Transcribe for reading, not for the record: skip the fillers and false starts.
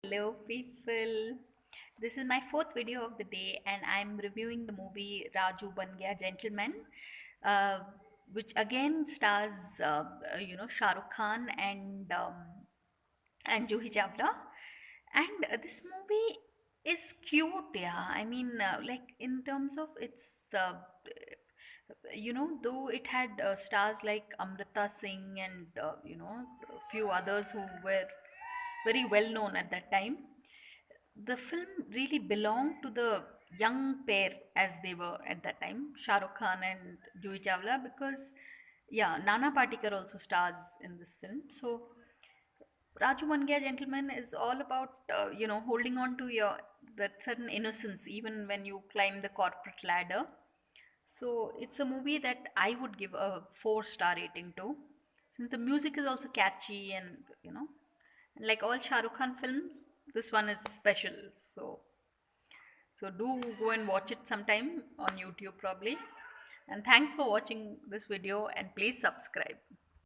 Hello, people. This is my fourth video of the day, and I'm reviewing the movie Raju Ban Gaya Gentleman, uh, which again stars, Shah Rukh Khan and Juhi Chawla. And this movie is cute, yeah. I mean, like in terms of though it had stars like Amrita Singh and a few others who were very well known at that time, the film really belonged to the young pair as they were at that time, Shah Rukh Khan and Juhi Chawla, because yeah, Nana Patekar also stars in this film. So Raju Mangya Gentleman is all about holding on to your that certain innocence even when you climb the corporate ladder. So it's a movie that I would give a 4-star rating to, since the music is also catchy and and like all Shah Rukh Khan films, this one is special. So do go and watch it sometime on YouTube probably. And thanks for watching this video and please subscribe.